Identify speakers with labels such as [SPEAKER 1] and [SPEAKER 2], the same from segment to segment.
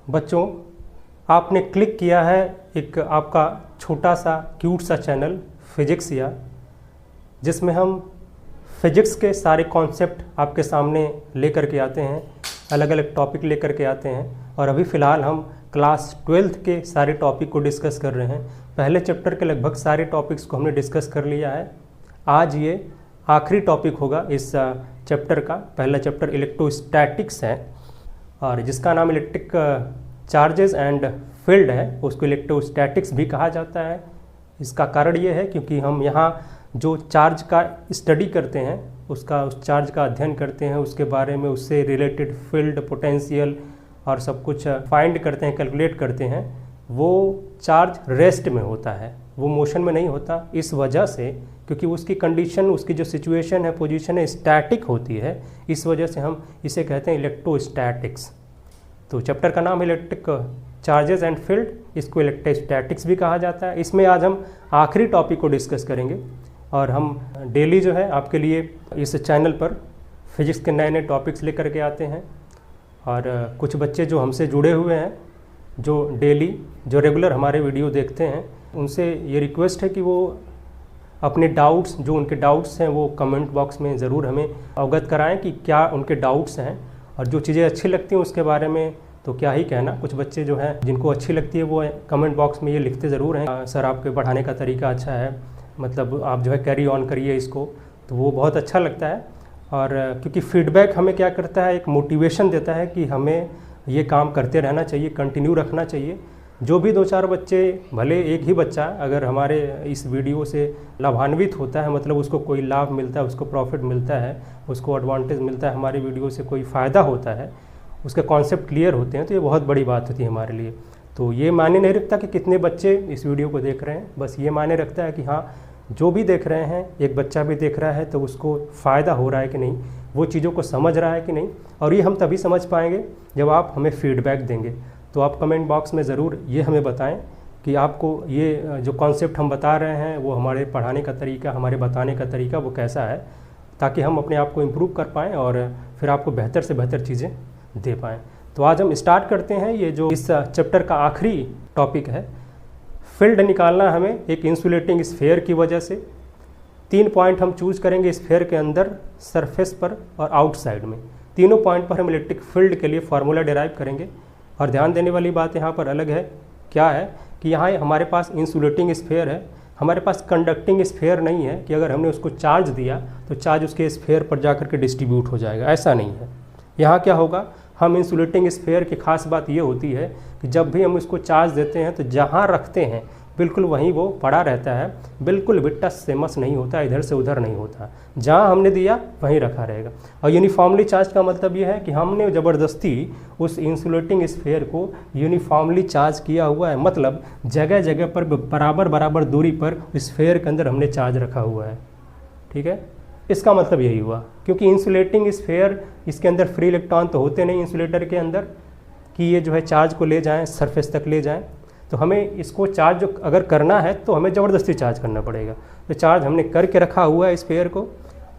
[SPEAKER 1] बच्चों, आपने क्लिक किया है एक आपका छोटा सा क्यूट सा चैनल फिजिक्सिया, जिसमें हम फिजिक्स के सारे कॉन्सेप्ट आपके सामने लेकर के आते हैं, अलग अलग टॉपिक लेकर के आते हैं। और अभी फ़िलहाल हम क्लास 12th के सारे टॉपिक को डिस्कस कर रहे हैं। पहले चैप्टर के लगभग सारे टॉपिक्स को हमने डिस्कस कर लिया है। आज ये आखिरी टॉपिक होगा इस चैप्टर का। पहला चैप्टर इलेक्ट्रोस्टैटिक्स है और जिसका नाम इलेक्ट्रिक चार्जेस एंड फील्ड है, उसको इलेक्ट्रोस्टैटिक्स भी कहा जाता है। इसका कारण ये है क्योंकि हम यहाँ जो चार्ज का स्टडी करते हैं, उस चार्ज का अध्ययन करते हैं, उसके बारे में उससे रिलेटेड फील्ड, पोटेंशियल और सब कुछ फाइंड करते हैं, कैलकुलेट करते हैं। वो चार्ज रेस्ट में होता है, वो मोशन में नहीं होता। इस वजह से क्योंकि उसकी कंडीशन, उसकी जो सिचुएशन है, पोजीशन है, स्टैटिक होती है, इस वजह से हम इसे कहते हैं इलेक्ट्रोस्टैटिक्स। तो चैप्टर का नाम है इलेक्ट्रिक चार्जेस एंड फील्ड, इसको इलेक्ट्रोस्टैटिक्स भी कहा जाता है। इसमें आज हम आखिरी टॉपिक को डिस्कस करेंगे और हम डेली जो है आपके लिए इस चैनल पर फिजिक्स के नए नए टॉपिक्स लेकर के आते हैं। और कुछ बच्चे जो हमसे जुड़े हुए हैं, जो डेली, जो रेगुलर हमारे वीडियो देखते हैं, उनसे ये रिक्वेस्ट है कि वो अपने डाउट्स, जो उनके डाउट्स हैं, वो कमेंट बॉक्स में ज़रूर हमें अवगत कराएं कि क्या उनके डाउट्स हैं। और जो चीज़ें अच्छी लगती हैं उसके बारे में तो क्या ही कहना। कुछ बच्चे जो हैं जिनको अच्छी लगती है वो कमेंट बॉक्स में ये लिखते ज़रूर हैं, सर आपके पढ़ाने का तरीका अच्छा है, मतलब आप जो है कैरी ऑन करिए इसको। तो वो बहुत अच्छा लगता है। और क्योंकि फीडबैक हमें क्या करता है, एक मोटिवेशन देता है कि हमें ये काम करते रहना चाहिए, कंटिन्यू रखना चाहिए। जो भी 2-4 बच्चे, भले एक ही बच्चा अगर हमारे इस वीडियो से लाभान्वित होता है, मतलब उसको कोई लाभ मिलता है, उसको प्रॉफिट मिलता है, उसको एडवांटेज मिलता है, हमारे वीडियो से कोई फ़ायदा होता है, उसके कॉन्सेप्ट क्लियर होते हैं, तो ये बहुत बड़ी बात होती है हमारे लिए। तो ये मायने नहीं रखता कि कितने बच्चे इस वीडियो को देख रहे हैं, बस ये मायने रखता है कि हाँ, जो भी देख रहे हैं, एक बच्चा भी देख रहा है तो उसको फ़ायदा हो रहा है कि नहीं, वो चीज़ों को समझ रहा है कि नहीं। और ये हम तभी समझ पाएंगे जब आप हमें फीडबैक देंगे। तो आप कमेंट बॉक्स में ज़रूर ये हमें बताएं कि आपको ये जो कॉन्सेप्ट हम बता रहे हैं, वो हमारे पढ़ाने का तरीका, हमारे बताने का तरीका वो कैसा है, ताकि हम अपने आप को इम्प्रूव कर पाएँ और फिर आपको बेहतर से बेहतर चीज़ें दे पाएँ। तो आज हम स्टार्ट करते हैं। ये जो इस चैप्टर का आखिरी टॉपिक है, फील्ड निकालना है हमें एक इंसुलेटिंग स्फीयर की वजह से। 3 पॉइंट हम चूज करेंगे स्फीयर के अंदर, सरफेस पर और आउटसाइड में। तीनों पॉइंट पर हम इलेक्ट्रिक फील्ड के लिए फार्मूला डिराइव करेंगे। और ध्यान देने वाली बात यहाँ पर अलग है, क्या है कि यहाँ हमारे पास इंसुलेटिंग स्फीयर है, हमारे पास कंडक्टिंग स्फीयर नहीं है कि अगर हमने उसको चार्ज दिया तो चार्ज उसके स्फीयर पर जाकर के डिस्ट्रीब्यूट हो जाएगा, ऐसा नहीं है। यहाँ क्या होगा, हम इंसुलेटिंग स्फीयर की खास बात ये होती है कि जब भी हम इसको चार्ज देते हैं तो जहाँ रखते हैं बिल्कुल वहीं वो पड़ा रहता है, बिल्कुल भी टच से मस नहीं होता, इधर से उधर नहीं होता, जहाँ हमने दिया वहीं रखा रहेगा। और यूनिफॉर्मली चार्ज का मतलब ये है कि हमने ज़बरदस्ती उस इंसुलेटिंग स्फीयर को यूनिफॉर्मली चार्ज किया हुआ है, मतलब जगह जगह पर बराबर बराबर दूरी पर स्फीयर के अंदर हमने चार्ज रखा हुआ है। ठीक है, इसका मतलब यही हुआ। क्योंकि इंसुलेटिंग स्फीयर, इसके अंदर फ्री इलेक्ट्रॉन तो होते नहीं इंसुलेटर के अंदर कि ये जो है चार्ज को ले जाएं, सरफेस तक ले जाएं। तो हमें इसको चार्ज जो अगर करना है तो हमें ज़बरदस्ती चार्ज करना पड़ेगा। तो चार्ज हमने करके रखा हुआ है स्फीयर को,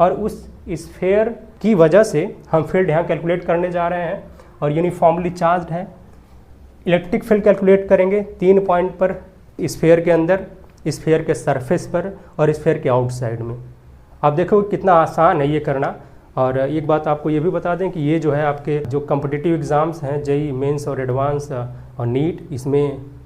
[SPEAKER 1] और उस स्फीयर की वजह से हम फील्ड यहाँ कैलकुलेट करने जा रहे हैं। और यूनिफॉर्मली चार्ज है, इलेक्ट्रिक फील्ड कैलकुलेट करेंगे 3 पॉइंट पर, स्फीयर के अंदर, स्फीयर के सरफेस पर और स्फीयर के आउटसाइड में। आप देखो कितना आसान है ये करना। और एक बात आपको ये भी बता दें कि ये जो है आपके जो कॉम्पिटिटिव एग्ज़ाम्स हैं, जेई मेंस और एडवांस और नीट,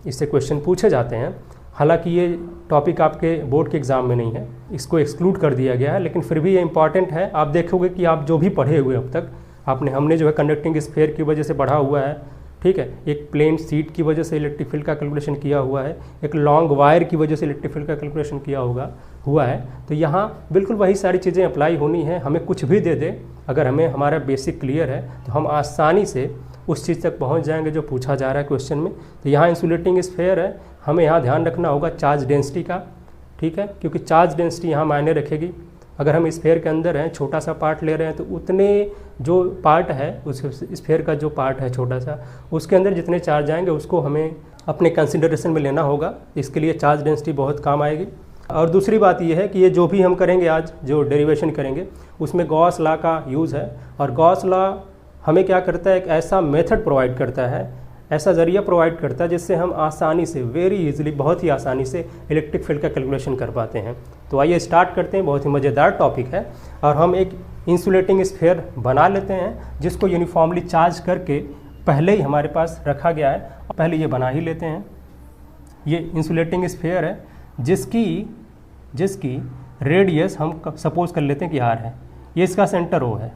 [SPEAKER 1] इससे क्वेश्चन पूछे जाते हैं। हालांकि ये टॉपिक आपके बोर्ड के एग्ज़ाम में नहीं है, इसको एक्सक्लूड कर दिया गया है, लेकिन फिर भी ये इंपॉर्टेंट है। आप देखोगे कि आप जो भी पढ़े हुए अब तक, हमने जो है कंडक्टिंग स्फीयर की वजह से पढ़ा हुआ है, ठीक है, एक प्लेन सीट की वजह से इलेक्ट्रिक फील्ड का कैलकुलेशन किया हुआ है, एक लॉन्ग वायर की वजह से इलेक्ट्रिक फील्ड का कैलकुलेशन किया हुआ है। तो यहाँ बिल्कुल वही सारी चीज़ें अप्लाई होनी है। हमें कुछ भी दे दे, अगर हमें हमारा बेसिक क्लियर है तो हम आसानी से उस चीज़ तक पहुँच जाएंगे जो पूछा जा रहा है क्वेश्चन में। तो यहाँ इंसुलेटिंग स्फीयर है, हमें यहाँ ध्यान रखना होगा चार्ज डेंसिटी का, ठीक है, क्योंकि चार्ज डेंसिटी यहाँ मायने रखेगी। अगर हम स्फीयर के अंदर हैं, छोटा सा पार्ट ले रहे हैं, तो उतने जो पार्ट है, उस स्फीयर का जो पार्ट है छोटा सा, उसके अंदर जितने चार्ज आएंगे उसको हमें अपने कंसिडरेशन में लेना होगा। इसके लिए चार्ज डेंसिटी बहुत काम आएगी। और दूसरी बात यह है कि ये जो भी हम करेंगे आज, जो डेरिवेशन करेंगे, उसमें गॉस लॉ का यूज़ है। और गॉस लॉ हमें क्या करता है, एक ऐसा मेथड प्रोवाइड करता है ऐसा ज़रिया प्रोवाइड करता है जिससे हम आसानी से, वेरी इजीली, बहुत ही आसानी से इलेक्ट्रिक फील्ड का कैलकुलेशन कर पाते हैं। तो आइए स्टार्ट करते हैं। बहुत ही मज़ेदार टॉपिक है और हम एक इंसुलेटिंग स्फीयर बना लेते हैं जिसको यूनिफॉर्मली चार्ज करके पहले ही हमारे पास रखा गया है। पहले ये बना ही लेते हैं। ये इंसुलेटिंग स्फीयर है जिसकी रेडियस हम सपोज कर लेते हैं कि r है, ये इसका सेंटर O है,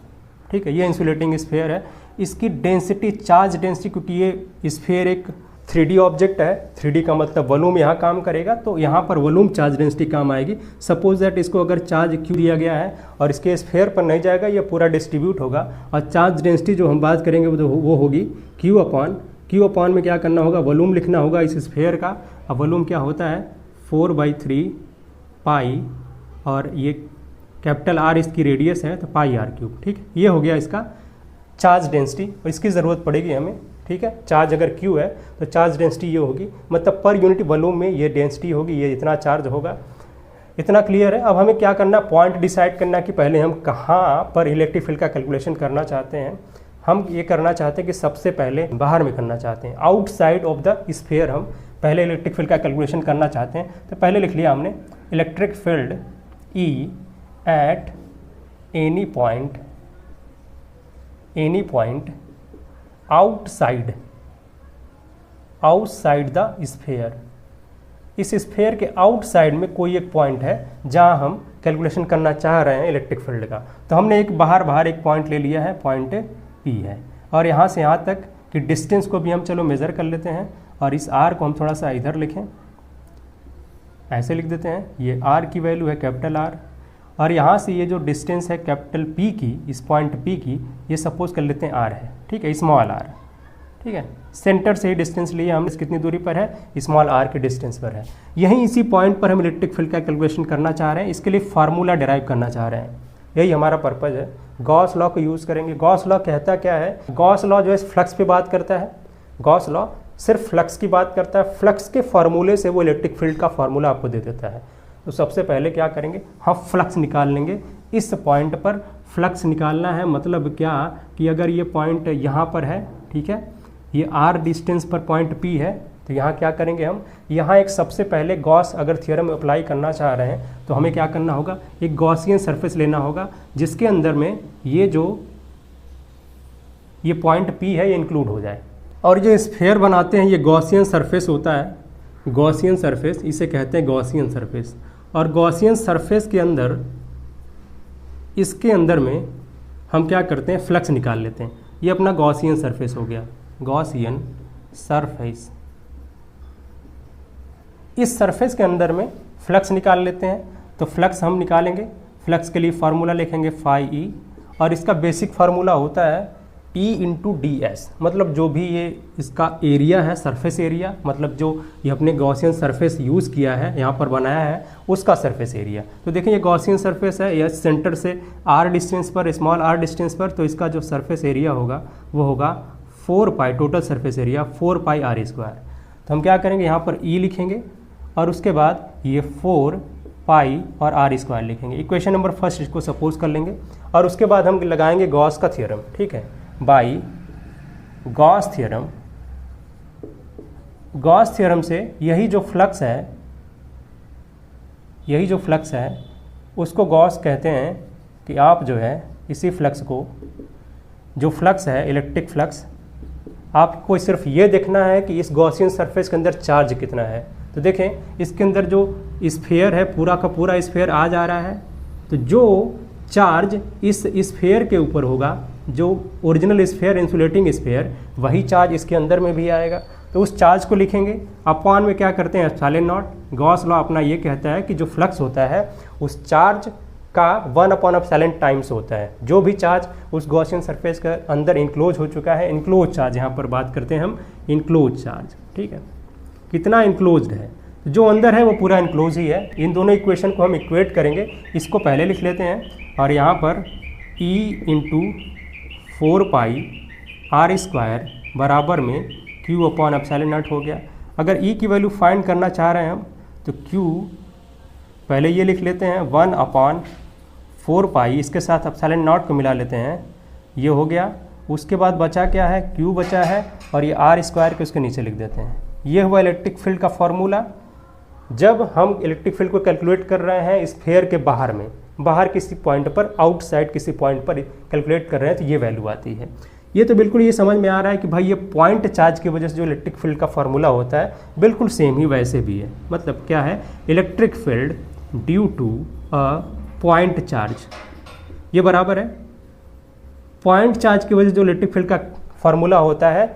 [SPEAKER 1] ठीक है। ये इंसुलेटिंग स्फीयर है। इसकी डेंसिटी, चार्ज डेंसिटी, क्योंकि ये स्फीयर एक 3D ऑब्जेक्ट है, 3D का मतलब वॉल्यूम यहाँ काम करेगा, तो यहाँ पर वॉल्यूम चार्ज डेंसिटी काम आएगी। सपोज दैट इसको अगर चार्ज Q दिया गया है और इसके स्फीयर पर नहीं जाएगा, ये पूरा डिस्ट्रीब्यूट होगा और चार्ज डेंसिटी जो हम बात करेंगे वो होगी Q अपॉन में क्या करना होगा, वॉल्यूम लिखना होगा इस स्फीयर का। अब वॉल्यूम क्या होता है 4/3 पाई, और ये कैपिटल R इसकी रेडियस है तो πr³, ठीक है। ये हो गया इसका चार्ज डेंसिटी, और इसकी ज़रूरत पड़ेगी हमें, ठीक है। चार्ज अगर Q है तो चार्ज डेंसिटी ये होगी, मतलब पर यूनिट वॉल्यूम में ये डेंसिटी होगी, ये इतना चार्ज होगा। इतना क्लियर है। अब हमें क्या करना, पॉइंट डिसाइड करना कि पहले हम कहाँ पर इलेक्ट्रिक फील्ड का कैलकुलेशन करना चाहते हैं। हम ये करना चाहते हैं कि सबसे पहले बाहर में करना चाहते हैं, आउटसाइड ऑफ द स्फीयर हम पहले इलेक्ट्रिक फील्ड का कैलकुलेशन करना चाहते हैं। तो पहले लिख लिया हमने electric field E at any point outside the sphere. इस स्फीयर के आउटसाइड में कोई एक पॉइंट है जहां हम कैलकुलेशन करना चाह रहे हैं इलेक्ट्रिक फील्ड का। तो हमने एक बाहर एक पॉइंट ले लिया है, पॉइंट P है, और यहाँ से यहाँ तक कि डिस्टेंस को भी हम चलो मेज़र कर लेते हैं, और इस R को हम थोड़ा सा इधर लिखें, ऐसे लिख देते हैं। ये R की वैल्यू है कैपिटल R, और यहाँ से ये जो डिस्टेंस है कैपिटल P की, इस पॉइंट P की, ये सपोज कर लेते हैं R है, ठीक है, स्मॉल r, ठीक है। सेंटर से ही डिस्टेंस लिए हम, कितनी दूरी पर है, स्मॉल r के डिस्टेंस पर है। यहीं इसी पॉइंट पर हम इलेक्ट्रिक फील्ड का कैलकुलेशन करना चाह रहे हैं। इसके लिए फार्मूला डिराइव करना चाह रहे हैं, यही हमारा पर्पज़ है। गॉस लॉ को यूज़ करेंगे। गॉस लॉ कहता क्या है, गॉस लॉ जो है फ्लक्स पे बात करता है। गॉस लॉ सिर्फ फ्लक्स की बात करता है। फ्लक्स के फार्मूले से वो इलेक्ट्रिक फील्ड का फार्मूला आपको दे देता है। तो सबसे पहले क्या करेंगे, हम फ्लक्स निकाल लेंगे। इस पॉइंट पर फ्लक्स निकालना है, मतलब क्या कि अगर ये पॉइंट यहाँ पर है, ठीक है, ये r डिस्टेंस पर पॉइंट P है, तो यहाँ क्या करेंगे हम, यहाँ एक सबसे पहले गॉस अगर थ्योरम अप्लाई करना चाह रहे हैं तो हमें क्या करना होगा, एक गॉसियन सरफेस लेना होगा जिसके अंदर में ये पॉइंट P है ये इंक्लूड हो जाए। और जो स्फीयर बनाते हैं ये गॉसियन सरफेस होता है, गॉसियन सरफेस, इसे कहते हैं गॉसियन सरफेस। और गॉसियन सरफेस के अंदर, इसके अंदर में हम क्या करते हैं, फ्लक्स निकाल लेते हैं। ये अपना गॉसियन सरफेस हो गया, गॉसियन सरफेस। इस सरफेस के अंदर में फ्लक्स निकाल लेते हैं। तो फ्लक्स हम निकालेंगे, फ्लक्स के लिए फार्मूला लिखेंगे φE, और इसका बेसिक फार्मूला होता है E इंटू ds, मतलब जो भी ये इसका एरिया है, सरफेस एरिया, मतलब जो ये अपने गॉसियन सरफेस यूज़ किया है, यहाँ पर बनाया है, उसका सरफेस एरिया। तो देखें ये गॉसियन सरफेस है, यह सेंटर से r डिस्टेंस पर, स्मॉल r डिस्टेंस पर, तो इसका जो सरफेस एरिया होगा वो होगा 4 पाई, टोटल सरफेस एरिया 4 पाई r स्क्वायर। तो हम क्या करेंगे, यहाँ पर E लिखेंगे और उसके बाद ये 4 पाई और r स्क्वायर लिखेंगे। इक्वेशन नंबर फर्स्ट इसको सपोज कर लेंगे, और उसके बाद हम लगाएंगे गॉस का थ्योरम, ठीक है, by Gauss theorem. Gauss theorem से यही जो फ्लक्स है उसको गॉस कहते हैं कि आप जो है इसी फ्लक्स को, जो फ्लक्स है इलेक्ट्रिक फ्लक्स, आपको सिर्फ ये देखना है कि इस गॉसियन सरफेस के अंदर चार्ज कितना है। तो देखें इसके अंदर जो स्फीयर है, पूरा का पूरा स्फीयर आ जा रहा है, तो जो चार्ज इस स्फीयर के ऊपर होगा, जो ओरिजिनल स्फीयर, इंसुलेटिंग स्फीयर, वही चार्ज इसके अंदर में भी आएगा। तो उस चार्ज को लिखेंगे, अपॉन में क्या करते हैं, एप्सिलॉन नॉट। गॉस लॉ अपना ये कहता है कि जो फ्लक्स होता है उस चार्ज का 1/एप्सिलॉन टाइम्स होता है। जो भी चार्ज उस गॉसियन सरफेस के अंदर इंक्लोज हो चुका है, इंक्लोज चार्ज यहाँ पर बात करते हैं हम, इंक्लोज चार्ज, ठीक है, कितना इंक्लोज्ड है, जो अंदर है वो पूरा इंक्लोज ही है। इन दोनों इक्वेशन को हम इक्वेट करेंगे, इसको पहले लिख लेते हैं, और यहाँ पर E इंटू 4 पाई r स्क्वायर बराबर में Q/ε0 हो गया। अगर E की वैल्यू फाइंड करना चाह रहे हैं हम, तो Q पहले ये लिख लेते हैं 1/4 पाई, इसके साथ ε0 को मिला लेते हैं, ये हो गया। उसके बाद बचा क्या है, Q बचा है और ये आर स्क्वायर के उसके नीचे लिख देते हैं। ये हुआ इलेक्ट्रिक फील्ड का फॉर्मूला। जब हम इलेक्ट्रिक फील्ड को कैलकुलेट कर रहे हैं स्फीयर के बाहर में, बाहर किसी पॉइंट पर, आउटसाइड किसी पॉइंट पर कैलकुलेट कर रहे हैं, तो ये वैल्यू आती है। ये तो बिल्कुल ये समझ में आ रहा है कि भाई ये पॉइंट चार्ज की वजह से जो इलेक्ट्रिक फील्ड का फॉर्मूला होता है बिल्कुल सेम ही वैसे भी है। मतलब क्या है, electric field due to a point charge, ये बराबर है पॉइंट चार्ज की वजह से जो इलेक्ट्रिक फील्ड का फॉर्मूला होता है,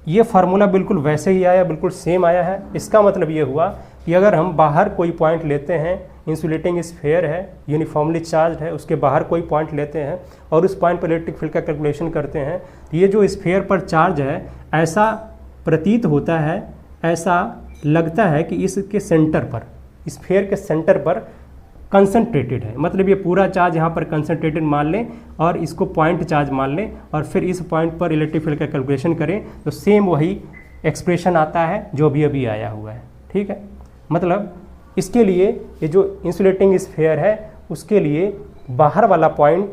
[SPEAKER 1] ये फार्मूला बिल्कुल वैसे ही आया, बिल्कुल सेम आया है। इसका मतलब ये हुआ कि अगर हम बाहर कोई पॉइंट लेते हैं, इंसुलेटिंग स्फीयर है, यूनिफॉर्मली चार्ज है, उसके बाहर कोई पॉइंट लेते हैं और उस पॉइंट पर इलेक्ट्रिक फील्ड का कैलकुलेशन करते हैं, तो ये जो स्फीयर पर चार्ज है, ऐसा प्रतीत होता है, ऐसा लगता है कि इसके सेंटर पर, स्फीयर के सेंटर पर कंसंट्रेटेड है। मतलब ये पूरा चार्ज यहाँ पर कंसंट्रेटेड मान लें और इसको पॉइंट चार्ज मान लें और फिर इस पॉइंट पर इलेक्ट्रिक फील्ड का कैलकुलेशन करें, तो सेम वही एक्सप्रेशन आता है जो अभी आया हुआ है। ठीक है, मतलब इसके लिए ये जो इंसुलेटिंग स्फीयर है उसके लिए बाहर वाला पॉइंट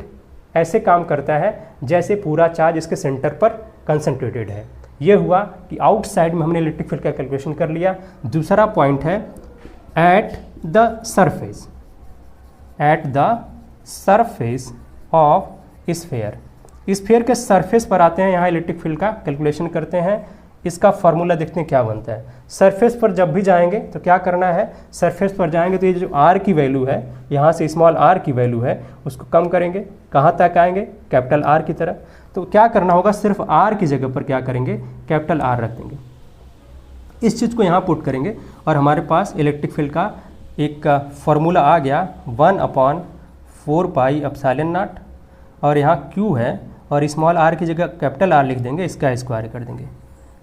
[SPEAKER 1] ऐसे काम करता है जैसे पूरा चार्ज इसके सेंटर पर कंसंट्रेटेड है। ये हुआ कि आउटसाइड में हमने इलेक्ट्रिक फील्ड का कैलकुलेशन कर लिया। दूसरा पॉइंट है at the surface, at the surface of sphere. Sphere के सरफेस पर आते हैं, यहाँ इलेक्ट्रिक फील्ड का कैलकुलेशन करते हैं। इसका फॉर्मूला देखते हैं क्या बनता है। सरफेस पर जब भी जाएंगे तो क्या करना है, सरफेस पर जाएंगे तो ये जो आर की वैल्यू है, यहाँ से स्मॉल आर की वैल्यू है, उसको कम करेंगे। कहाँ तक आएंगे, कैपिटल आर की तरफ। तो क्या करना होगा, सिर्फ आर की जगह पर क्या करेंगे, कैपिटल आर रख देंगे। इस चीज़ को यहाँ पुट करेंगे और हमारे पास इलेक्ट्रिक फील्ड का एक फॉर्मूला आ गया 1/4 पाई एप्सिलॉन नॉट, और यहाँ Q है और स्मॉल आर की जगह कैपिटल आर लिख देंगे, इसका स्क्वायर कर देंगे।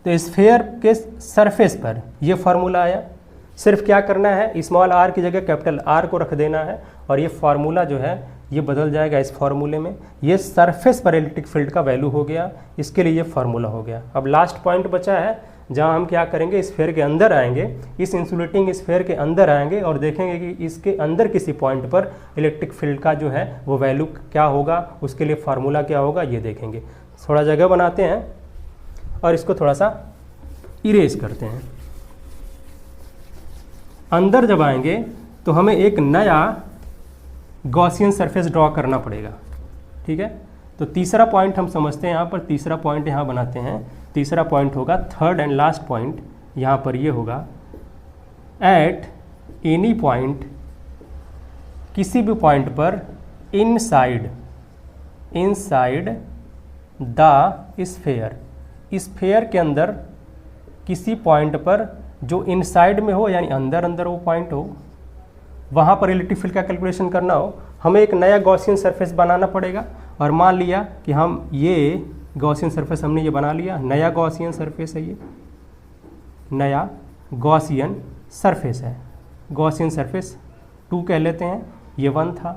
[SPEAKER 1] तो स्फीयर के सरफेस पर ये फार्मूला आया। सिर्फ क्या करना है, स्मॉल आर की जगह कैपिटल आर को रख देना है और ये फार्मूला जो है ये बदल जाएगा इस फार्मूले में। ये सरफेस पर इलेक्ट्रिक फील्ड का वैल्यू हो गया, इसके लिए ये फार्मूला हो गया। अब लास्ट पॉइंट बचा है जहाँ हम क्या करेंगे, स्फीयर के अंदर आएंगे, इस इंसुलेटिंग स्फीयर के अंदर आएंगे और देखेंगे कि इसके अंदर किसी पॉइंट पर इलेक्ट्रिक फील्ड का जो है वो वैल्यू क्या होगा, उसके लिए फार्मूला क्या होगा, ये देखेंगे। थोड़ा जगह बनाते हैं और इसको थोड़ा सा इरेज करते हैं। अंदर जब आएंगे तो हमें एक नया गॉसियन सरफेस ड्रॉ करना पड़ेगा। ठीक है, तो तीसरा पॉइंट हम समझते हैं यहाँ पर। तीसरा पॉइंट यहाँ बनाते हैं। तीसरा पॉइंट होगा, थर्ड एंड लास्ट पॉइंट यहाँ पर ये होगा, एट एनी पॉइंट, किसी भी पॉइंट पर इनसाइड द स्फीयर, स्फीयर के अंदर किसी पॉइंट पर जो इनसाइड में हो, यानी अंदर अंदर वो पॉइंट हो, वहाँ पर इलेक्ट्रिक फील्ड का कैलकुलेशन करना हो, हमें एक नया गॉसियन सरफेस बनाना पड़ेगा। और मान लिया कि हम ये गॉसियन सरफेस हमने ये बना लिया, नया गॉसियन सरफेस है, ये नया गॉसियन सरफेस है। गॉसियन सरफेस 2 कह लेते हैं, ये 1 था।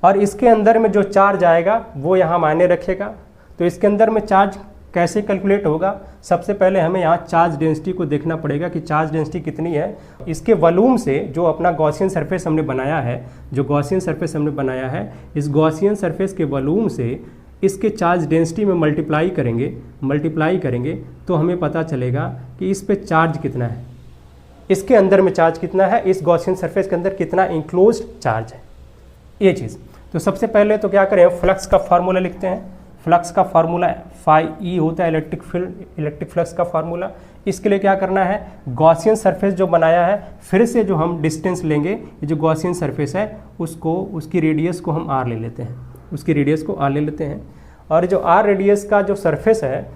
[SPEAKER 1] और इसके अंदर में जो चार्ज आएगा वो यहाँ मायने रखेगा। तो इसके अंदर में चार्ज कैसे कैलकुलेट होगा, सबसे पहले हमें यहाँ चार्ज डेंसिटी को देखना पड़ेगा कि चार्ज डेंसिटी कितनी है। इसके वॉल्यूम से जो अपना गॉसियन सरफेस हमने बनाया है, जो गॉसियन सरफेस हमने बनाया है, इस गॉसियन सरफेस के वॉल्यूम से इसके चार्ज डेंसिटी में मल्टीप्लाई करेंगे तो हमें पता चलेगा कि इस पे चार्ज कितना है, इसके अंदर में चार्ज कितना है, इस गॉसियन सरफेस के अंदर कितना इंक्लोज्ड चार्ज है, ये चीज़। तो सबसे पहले तो क्या करें, फ्लक्स का फार्मूला लिखते हैं। फ्लक्स का फार्मूला φE होता है, इलेक्ट्रिक फ्लक्स का फार्मूला। इसके लिए क्या करना है, गॉसियन सरफेस जो बनाया है, फिर से जो हम डिस्टेंस लेंगे, ये जो गॉसियन सरफेस है उसको, उसकी रेडियस को हम r ले लेते हैं, उसकी रेडियस को r ले लेते हैं। और जो r रेडियस का जो सरफेस है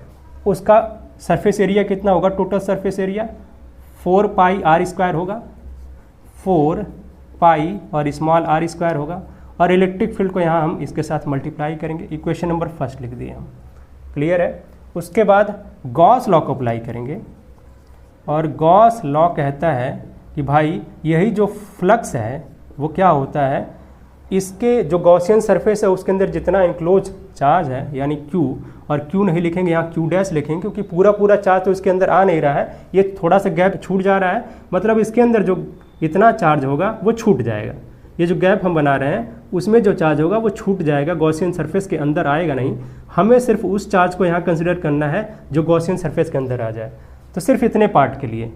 [SPEAKER 1] उसका सरफेस एरिया कितना होगा, टोटल सरफेस एरिया 4 पाई r स्क्वायर होगा, 4 पाई और स्मॉल r स्क्वायर होगा। और इलेक्ट्रिक फील्ड को यहाँ हम इसके साथ मल्टीप्लाई करेंगे। इक्वेशन नंबर फर्स्ट लिख दिए हम, क्लियर है। उसके बाद गॉस लॉ को अप्लाई करेंगे और गॉस लॉ कहता है कि भाई यही जो फ्लक्स है वो क्या होता है, इसके जो गॉसियन सरफेस है उसके अंदर जितना इंक्लोज चार्ज है, यानी Q, और Q नहीं लिखेंगे, यहाँ Q डैश लिखेंगे क्योंकि पूरा चार्ज तो इसके अंदर आ नहीं रहा है, ये थोड़ा सा गैप छूट जा रहा है। मतलब इसके अंदर जो इतना चार्ज होगा वो छूट जाएगा। ये जो गैप हम बना रहे हैं उसमें जो चार्ज होगा वो छूट जाएगा, गॉसियन सरफेस के अंदर आएगा नहीं। हमें सिर्फ उस चार्ज को यहाँ कंसिडर करना है जो गॉसियन सरफेस के अंदर आ जाए। तो सिर्फ इतने पार्ट के लिए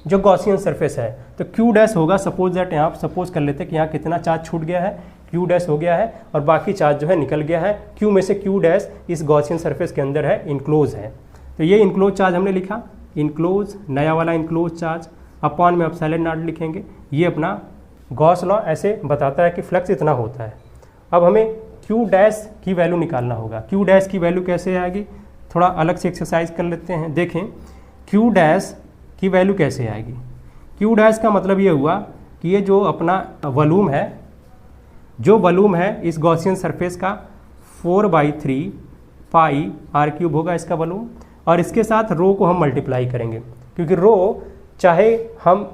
[SPEAKER 1] जो गॉसियन सरफेस है तो क्यू डैश होगा, सपोज दैट यहाँ सपोज कर लेते हैं कि यहाँ कितना चार्ज छूट गया है, क्यू डैश हो गया है और बाकी चार्ज जो है निकल गया है। क्यू में से क्यू डैश इस गॉसियन सरफेस के अंदर है, इनक्लोज है। तो ये इनक्लोज चार्ज हमने लिखा, इनक्लोज नया वाला इनक्लोज चार्ज अपॉन में एप्सिलॉन नॉट लिखेंगे। ये अपना गॉस लॉ ऐसे बताता है कि फ्लक्स इतना होता है। अब हमें क्यू डैश की वैल्यू निकालना होगा। क्यू डैश की वैल्यू कैसे आएगी, थोड़ा अलग से एक्सरसाइज कर लेते हैं। देखें क्यू डैश की वैल्यू कैसे आएगी। क्यू डैश का मतलब ये हुआ कि ये जो अपना वॉल्यूम है, जो वॉल्यूम है इस गॉसियन सरफेस का 4/3 पाई आर क्यूब होगा इसका वॉल्यूम, और इसके साथ रो को हम मल्टीप्लाई करेंगे, क्योंकि रो चाहे हम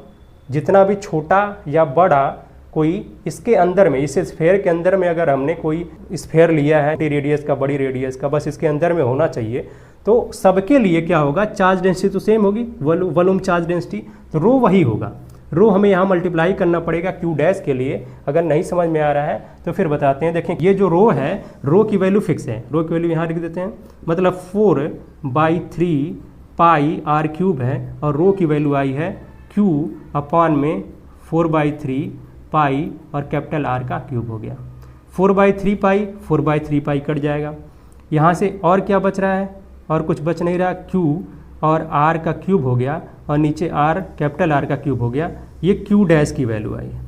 [SPEAKER 1] जितना भी छोटा या बड़ा कोई इसके अंदर में, इस स्फेयर के अंदर में अगर हमने कोई स्फेयर लिया है रेडियस का, बड़ी रेडियस का, बस इसके अंदर में होना चाहिए, तो सबके लिए क्या होगा, चार्ज डेंसिटी तो सेम होगी, वॉल्यूम चार्ज डेंसिटी, तो रो वही होगा। रो हमें यहाँ मल्टीप्लाई करना पड़ेगा क्यू डैश के लिए। अगर नहीं समझ में आ रहा है तो फिर बताते हैं। देखें ये जो रो है, रो की वैल्यू फिक्स है, रो की वैल्यू यहाँ लिख देते हैं, मतलब 4/3 पाई आर क्यूब है, और रो की वैल्यू आई है क्यू अपॉन में 4/3 पाई और कैपिटल आर का क्यूब हो गया। 4/3 पाई 4/3 पाई कट जाएगा, यहाँ से और क्या बच रहा है, और कुछ बच नहीं रहा, क्यू और आर का क्यूब हो गया, और नीचे आर कैपिटल आर का क्यूब हो गया। ये क्यू डैश की वैल्यू आई है,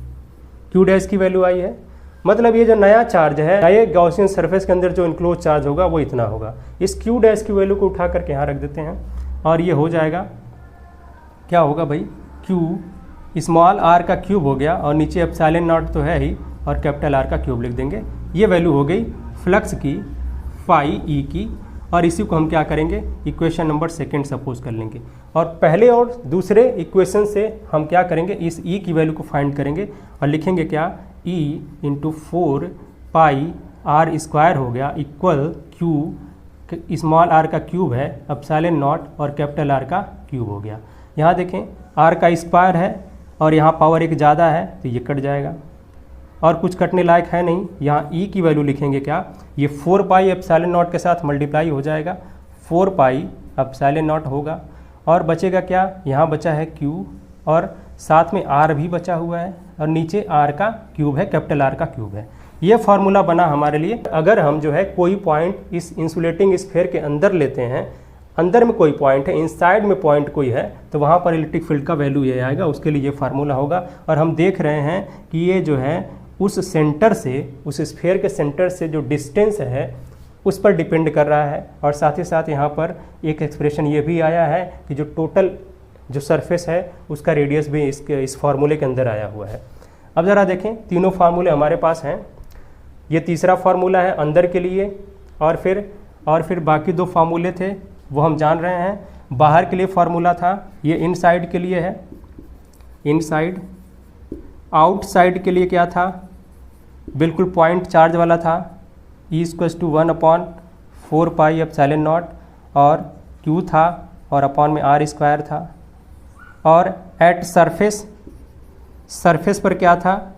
[SPEAKER 1] क्यू डैश की वैल्यू आई है। मतलब ये जो नया चार्ज है, नए गॉसियन सरफेस के अंदर जो इनक्लोज चार्ज होगा वो इतना होगा। इस क्यू डैश की वैल्यू को उठा करके यहाँ रख देते हैं, और ये हो जाएगा, क्या होगा भाई, क्यू स्मॉल आर का क्यूब हो गया, और नीचे एप्सिलॉन नॉट तो है ही, और कैपिटल आर का क्यूब लिख देंगे। ये वैल्यू हो गई फ्लक्स की फाई ई की, और इसी को हम क्या करेंगे, इक्वेशन नंबर 2 सपोज कर लेंगे, और पहले और दूसरे इक्वेशन से हम क्या करेंगे, इस ई की वैल्यू को फाइंड करेंगे और लिखेंगे क्या, E into 4 pi R square हो गया इक्वल क्यू स्मॉल आर का क्यूब है, एप्सिलॉन नॉट और कैपिटल आर का क्यूब हो गया। यहाँ देखें आर का स्क्वायर है और यहाँ पावर 1 ज़्यादा है तो ये कट जाएगा, और कुछ कटने लायक है नहीं। यहाँ ई की वैल्यू लिखेंगे क्या, ये 4 पाई एप्सिलॉन नॉट के साथ मल्टीप्लाई हो जाएगा, 4 पाई एप्सिलॉन नॉट होगा, और बचेगा क्या, यहाँ बचा है क्यू, और साथ में आर भी बचा हुआ है, और नीचे आर का क्यूब है, कैपिटल आर का क्यूब है। ये फार्मूला बना हमारे लिए। अगर हम जो है कोई पॉइंट इस इंसुलेटिंग स्फीयर के अंदर लेते हैं, अंदर में कोई पॉइंट है, इनसाइड में पॉइंट कोई है, तो वहाँ पर इलेक्ट्रिक फील्ड का वैल्यू ये आएगा, उसके लिए ये फार्मूला होगा। और हम देख रहे हैं कि ये जो है उस सेंटर से, उस स्फीयर के सेंटर से जो डिस्टेंस है उस पर डिपेंड कर रहा है, और साथ ही साथ यहाँ पर एक एक्सप्रेशन ये भी आया है कि जो टोटल जो सरफेस है उसका रेडियस भी इस फार्मूले के अंदर आया हुआ है। अब ज़रा देखें, तीनों फार्मूले हमारे पास हैं। ये तीसरा फार्मूला है अंदर के लिए, और फिर बाकी 2 फार्मूले थे वो हम जान रहे हैं। बाहर के लिए फार्मूला था, ये इनसाइड के लिए है, इनसाइड। आउटसाइड के लिए क्या था, बिल्कुल पॉइंट चार्ज वाला था, E=1/4 पाई एप्सिलॉन नॉट, और Q था, और अपॉन में R स्क्वायर था। और एट सरफेस पर क्या था,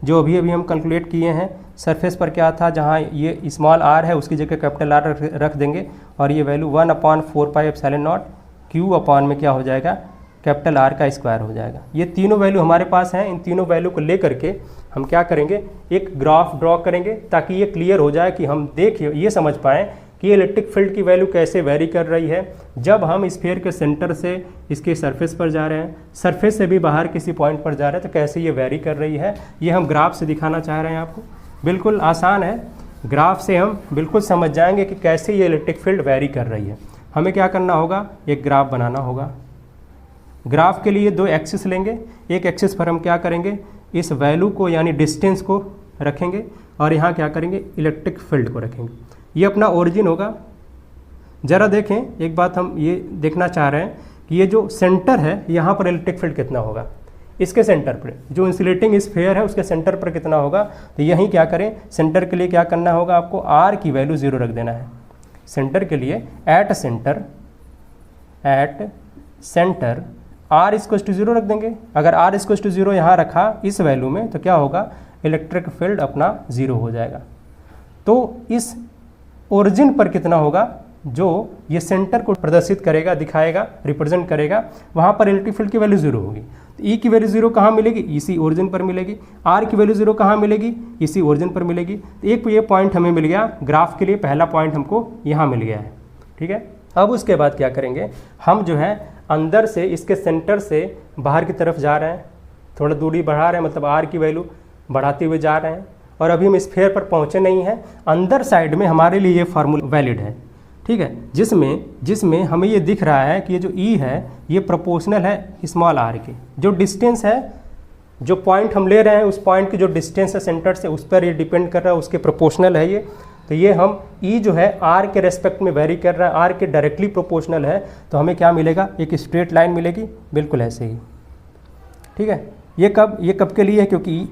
[SPEAKER 1] जो अभी हम कैलकुलेट किए हैं, सरफेस पर क्या था, जहाँ ये स्मॉल r है उसकी जगह कैपिटल R रख देंगे, और ये value 1/4 pi epsilon not Q upon में क्या हो जाएगा, कैपिटल R का स्क्वायर हो जाएगा। ये तीनों वैल्यू हमारे पास हैं। इन तीनों वैल्यू को लेकर के हम क्या करेंगे, एक ग्राफ ड्रॉ करेंगे, ताकि ये क्लियर हो जाए कि हम ये समझ पाएँ कि इलेक्ट्रिक फील्ड की वैल्यू कैसे वेरी कर रही है जब हम स्फीयर के सेंटर से इसके सरफेस पर जा रहे हैं, सरफेस से भी बाहर किसी पॉइंट पर जा रहे हैं, तो कैसे ये वेरी कर रही है। ये हम ग्राफ से दिखाना चाह रहे हैं आपको। बिल्कुल आसान है, ग्राफ से हम बिल्कुल समझ जाएंगे कि कैसे ये इलेक्ट्रिक फील्ड वेरी कर रही है। हमें क्या करना होगा, एक ग्राफ बनाना होगा। ग्राफ के लिए 2 एक्सिस लेंगे, एक एक्सिस पर हम क्या करेंगे, इस वैल्यू को यानी डिस्टेंस को रखेंगे, और यहाँ क्या करेंगे, इलेक्ट्रिक फील्ड को रखेंगे। ये अपना ओरिजिन होगा। ज़रा देखें, एक बात हम ये देखना चाह रहे हैं कि ये जो सेंटर है यहाँ पर इलेक्ट्रिक फील्ड कितना होगा, इसके सेंटर पर जो इंसुलेटिंग स्फीयर है उसके सेंटर पर कितना होगा। तो यहीं क्या करें, सेंटर के लिए क्या करना होगा, आपको R की वैल्यू 0 रख देना है। सेंटर के लिए एट सेंटर R = 0 रख देंगे। अगर R = 0 यहाँ रखा इस वैल्यू में, तो क्या होगा, इलेक्ट्रिक फील्ड अपना 0 हो जाएगा। तो इस ओरिजिन पर कितना होगा, जो ये सेंटर को प्रदर्शित करेगा, दिखाएगा, रिप्रेजेंट करेगा, वहाँ पर इलेक्ट्रिक फील्ड की वैल्यू 0 होगी। तो ई की वैल्यू 0 कहाँ मिलेगी, इसी ओरिजिन पर मिलेगी। आर की वैल्यू 0 कहाँ मिलेगी, इसी ओरिजिन पर मिलेगी। तो एक ये पॉइंट हमें मिल गया ग्राफ के लिए, पहला पॉइंट हमको यहाँ मिल गया है, ठीक है। अब उसके बाद क्या करेंगे, हम जो है अंदर से इसके सेंटर से बाहर की तरफ जा रहे हैं, थोड़ा दूरी बढ़ा रहे हैं, मतलब आर की वैल्यू बढ़ाते हुए जा रहे हैं। और अभी हम स्फीयर पर पहुँचे नहीं हैं, अंदर साइड में हमारे लिए ये फार्मूला वैलिड है, ठीक है, जिसमें हमें ये दिख रहा है कि ये जो ई है ये प्रोपोर्शनल है स्मॉल आर के। जो डिस्टेंस है, जो पॉइंट हम ले रहे हैं, उस पॉइंट की जो डिस्टेंस है सेंटर से, उस पर ये डिपेंड कर रहा है, उसके प्रोपोर्शनल है ये। तो ये हम ई जो है आर के रेस्पेक्ट में वेरी कर रहा है, आर के डायरेक्टली प्रोपोर्शनल है, तो हमें क्या मिलेगा, एक स्ट्रेट लाइन मिलेगी, बिल्कुल ऐसे ही, ठीक है। ये कब के लिए है, क्योंकि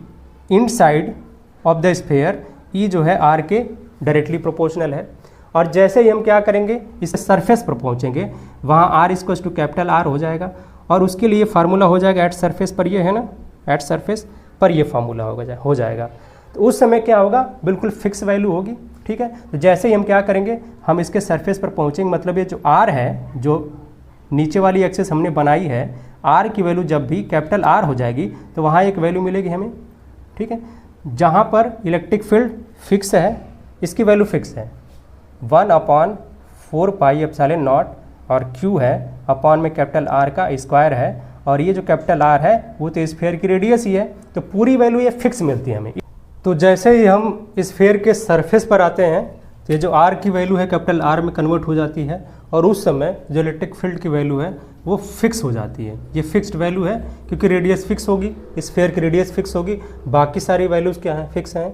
[SPEAKER 1] इन साइड ऑफ द स्फीयर ई जो है आर के डायरेक्टली प्रोपोर्शनल है। और जैसे ही हम क्या करेंगे, इस सरफेस पर पहुंचेंगे, वहाँ R equals to capital R हो जाएगा, और उसके लिए फार्मूला हो जाएगा एट सरफेस पर, ये है ना, एट सरफेस पर ये फार्मूला हो जाएगा। तो उस समय क्या होगा, बिल्कुल फिक्स वैल्यू होगी, ठीक है। तो जैसे ही हम क्या करेंगे, हम इसके सरफेस पर पहुँचेंगे, मतलब ये जो आर है, जो नीचे वाली एक्सिस हमने बनाई है, आर की वैल्यू जब भी कैपिटल आर हो जाएगी तो वहाँ एक वैल्यू मिलेगी हमें, ठीक है। जहाँ पर इलेक्ट्रिक फील्ड फिक्स है, इसकी वैल्यू फिक्स है 1/4 पाई एप्सिलॉन नॉट, और Q है अपॉन में कैपिटल R का स्क्वायर है, और ये जो कैपिटल R है वो तो स्फीयर की रेडियस ही है, तो पूरी वैल्यू ये फिक्स मिलती है हमें। तो जैसे ही हम स्फीयर के सरफेस पर आते हैं, तो ये जो R की वैल्यू है कैपिटल R में कन्वर्ट हो जाती है, और उस समय जो इलेक्ट्रिक फील्ड की वैल्यू है वो फिक्स हो जाती है। ये फिक्स्ड वैल्यू है, क्योंकि रेडियस फिक्स होगी, स्फीयर की रेडियस फिक्स होगी, बाकी सारी वैल्यूज़ क्या हैं, फिक्स हैं,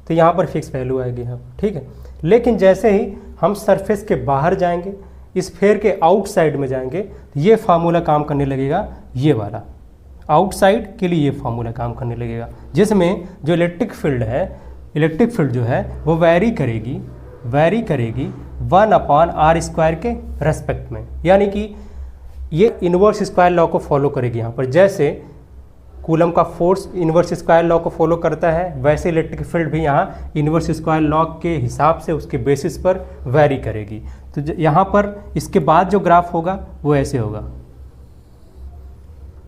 [SPEAKER 1] तो यहाँ पर फिक्स वैल्यू आएगी हम, ठीक है। लेकिन जैसे ही हम सरफेस के बाहर जाएंगे, स्फीयर के आउटसाइड में जाएंगे, तो ये फार्मूला काम करने लगेगा, ये वाला आउटसाइड के लिए ये फार्मूला काम करने लगेगा, जिसमें जो इलेक्ट्रिक फील्ड जो है वो वेरी करेगी 1/r² के रेस्पेक्ट में, यानी कि ये इन्वर्स स्क्वायर लॉ को फॉलो करेगी। यहाँ पर जैसे कूलम का फोर्स इन्वर्स स्क्वायर लॉ को फॉलो करता है, वैसे इलेक्ट्रिक फील्ड भी यहाँ इन्वर्स स्क्वायर लॉ के हिसाब से, उसके बेसिस पर वेरी करेगी। तो यहाँ पर इसके बाद जो ग्राफ होगा वो ऐसे होगा,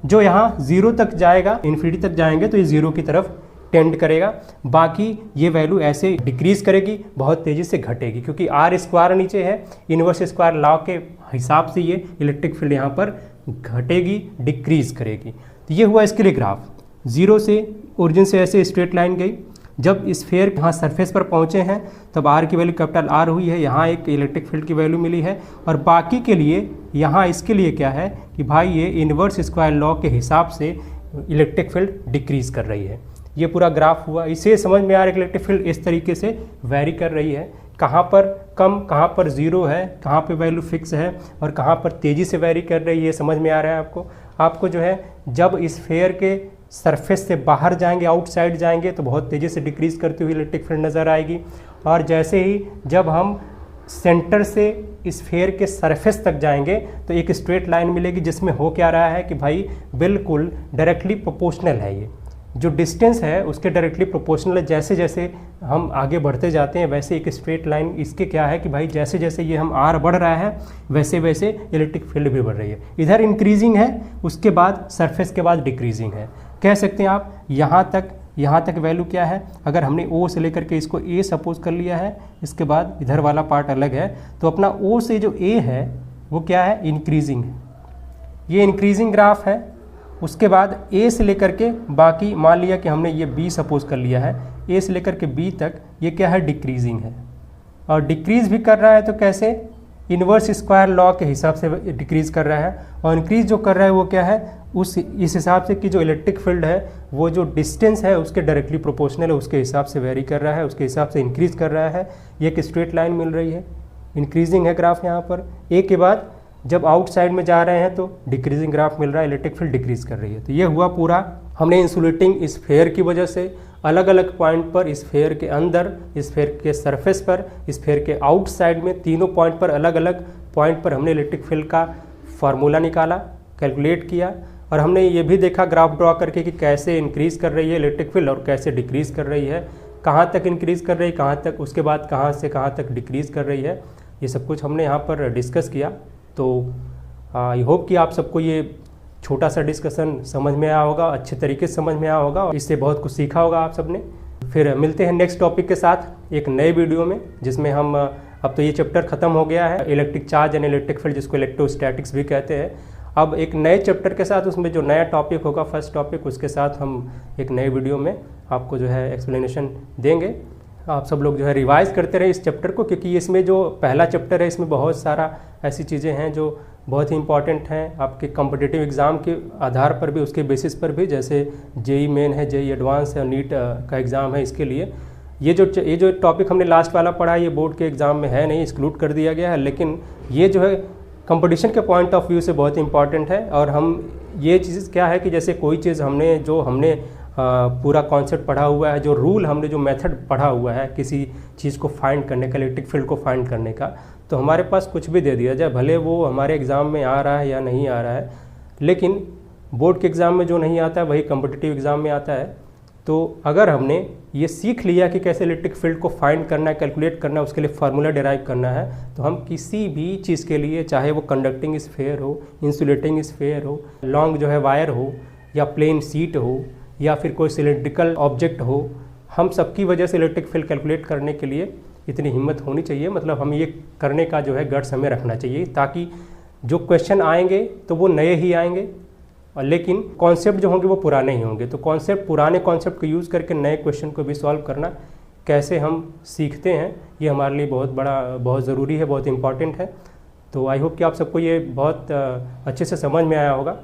[SPEAKER 1] जो यहाँ 0 तक जाएगा, इन्फिनिटी तक जाएंगे तो ये 0 की तरफ टेंड करेगा, बाकी ये वैल्यू ऐसे डिक्रीज करेगी, बहुत तेज़ी से घटेगी, क्योंकि R² नीचे है, इन्वर्स स्क्वायर लॉ के हिसाब से ये इलेक्ट्रिक फील्ड यहाँ पर घटेगी, डिक्रीज करेगी। तो ये हुआ इसके लिए ग्राफ, 0 से ओरिजिन से ऐसे स्ट्रेट लाइन गई, जब स्फीयर यहाँ सरफेस पर पहुँचे हैं तब R की वैल्यू कैपिटल R हुई है, यहाँ एक इलेक्ट्रिक फील्ड की वैल्यू मिली है, और बाकी के लिए यहाँ इसके लिए क्या है कि भाई ये इन्वर्स स्क्वायर लॉ के हिसाब से इलेक्ट्रिक फील्ड डिक्रीज कर रही है। ये पूरा ग्राफ हुआ, इसे समझ में आ रहा है इलेक्ट्रिक फील्ड इस तरीके से वेरी कर रही है, कहाँ पर कम, कहाँ पर 0 है, कहाँ पे वैल्यू फिक्स है, और कहाँ पर तेज़ी से वेरी कर रही है, समझ में आ रहा है आपको जो है जब स्फीयर के सरफेस से बाहर जाएंगे, आउटसाइड जाएंगे, तो बहुत तेज़ी से डिक्रीज करती हुई इलेक्ट्रिक फील्ड नज़र आएगी, और जैसे ही जब हम सेंटर से स्फीयर के सरफेस तक जाएंगे तो एक स्ट्रेट लाइन मिलेगी, जिसमें हो क्या रहा है कि भाई बिल्कुल डायरेक्टली प्रोपोर्शनल है, ये जो डिस्टेंस है उसके डायरेक्टली प्रोपोर्शनल है। जैसे जैसे हम आगे बढ़ते जाते हैं वैसे एक स्ट्रेट लाइन इसके क्या है कि भाई जैसे जैसे ये हम आर बढ़ रहा है वैसे वैसे इलेक्ट्रिक फील्ड भी बढ़ रही है, इधर इंक्रीजिंग है, उसके बाद सरफेस के बाद डिक्रीजिंग है, कह सकते हैं आप। यहाँ तक वैल्यू क्या है, अगर हमने ओ से लेकर के इसको ए सपोज कर लिया है, इसके बाद इधर वाला पार्ट अलग है, तो अपना ओ से जो ए है वो क्या है, इंक्रीजिंग है, ये इंक्रीजिंग ग्राफ है। उसके बाद ए से लेकर के बाकी, मान लिया कि हमने ये बी सपोज कर लिया है, ए से लेकर के बी तक ये क्या है, डिक्रीजिंग है, और डिक्रीज भी कर रहा है तो कैसे, इन्वर्स स्क्वायर लॉ के हिसाब से डिक्रीज कर रहा है, और इंक्रीज जो कर रहा है वो क्या है, इस हिसाब से कि जो इलेक्ट्रिक फील्ड है वो जो डिस्टेंस है उसके डायरेक्टली प्रोपोर्शनल है, उसके हिसाब से वेरी कर रहा है, उसके हिसाब से इंक्रीज कर रहा है। ये एक स्ट्रेट लाइन मिल रही है, इंक्रीजिंग है ग्राफ यहाँ पर। ए के बाद जब आउटसाइड में जा रहे हैं तो डिक्रीजिंग ग्राफ मिल रहा है, इलेक्ट्रिक फील्ड डिक्रीज कर रही है। तो ये हुआ पूरा, हमने इंसुलेटिंग स्फीयर की वजह से अलग अलग पॉइंट पर, स्फीयर के अंदर, स्फीयर के सरफेस पर, स्फीयर के आउटसाइड में, तीनों पॉइंट पर, अलग अलग पॉइंट पर हमने इलेक्ट्रिक फील्ड का फार्मूला निकाला, कैलकुलेट किया, और हमने ये भी देखा ग्राफ ड्रॉ करके कि कैसे इंक्रीज़ कर रही है इलेक्ट्रिक फील्ड और कैसे डिक्रीज़ कर रही है, कहाँ तक इंक्रीज़ कर रही है, कहाँ तक, उसके बाद कहाँ से कहाँ तक डिक्रीज़ कर रही है। ये सब कुछ हमने यहाँ पर डिस्कस किया। तो आई होप कि आप सबको ये छोटा सा डिस्कशन समझ में आया होगा, अच्छे तरीके से समझ में आया होगा और इससे बहुत कुछ सीखा होगा आप सबने। फिर मिलते हैं नेक्स्ट टॉपिक के साथ एक नए वीडियो में, जिसमें हम अब तो ये चैप्टर ख़त्म हो गया है, electric charge and electric field, जिसको इलेक्ट्रोस्टैटिक्स भी कहते हैं। अब एक नए चैप्टर के साथ, उसमें जो नया टॉपिक होगा फर्स्ट टॉपिक, उसके साथ हम एक नए वीडियो में आपको जो है एक्सप्लेनेशन देंगे। आप सब लोग जो है रिवाइज़ करते रहे इस चैप्टर को, क्योंकि इसमें जो पहला चैप्टर है इसमें बहुत सारा ऐसी चीज़ें हैं जो बहुत ही इंपॉर्टेंट हैं आपके कॉम्पिटिटिव एग्ज़ाम के आधार पर भी, उसके बेसिस पर भी, जैसे जेई मेन है, जेई एडवांस है और नीट का एग्ज़ाम है। इसके लिए ये जो टॉपिक हमने लास्ट वाला पढ़ा है ये बोर्ड के एग्ज़ाम में है नहीं, एक्सक्लूड कर दिया गया है, लेकिन ये जो है कंपटीशन के पॉइंट ऑफ व्यू से बहुत इंपॉर्टेंट है। और हम ये चीज़ क्या है कि जैसे कोई चीज़ हमने पूरा कॉन्सेप्ट पढ़ा हुआ है, जो रूल हमने जो मेथड पढ़ा हुआ है किसी चीज़ को फाइंड करने का, इलेक्ट्रिक फील्ड को फाइंड करने का, तो हमारे पास कुछ भी दे दिया जाए, भले वो हमारे एग्ज़ाम में आ रहा है या नहीं आ रहा है, लेकिन बोर्ड के एग्ज़ाम में जो नहीं आता है वही कॉम्पिटिटिव एग्ज़ाम में आता है। तो अगर हमने ये सीख लिया कि कैसे इलेक्ट्रिक फील्ड को फाइंड करना है, कैलकुलेट करना है, उसके लिए फार्मूला डिराइव करना है, तो हम किसी भी चीज़ के लिए, चाहे वो कंडक्टिंग स्फीयर हो, इंसुलेटिंग स्फीयर हो, लॉन्ग जो है वायर हो, या प्लेन सीट हो, या फिर कोई सिलेंड्रिकल ऑब्जेक्ट हो, हम सबकी वजह से इलेक्ट्रिक फील्ड कैलकुलेट करने के लिए इतनी हिम्मत होनी चाहिए, मतलब हम ये करने का जो है गट्स हमें रखना चाहिए, ताकि जो क्वेश्चन आएंगे तो वो नए ही आएंगे, और लेकिन कॉन्सेप्ट जो होंगे वो पुराने ही होंगे। तो पुराने कॉन्सेप्ट को यूज़ करके नए क्वेश्चन को भी सॉल्व करना कैसे हम सीखते हैं, ये हमारे लिए बहुत ज़रूरी है, बहुत इंपॉर्टेंट है। तो आई होप कि आप सबको ये बहुत अच्छे से समझ में आया होगा।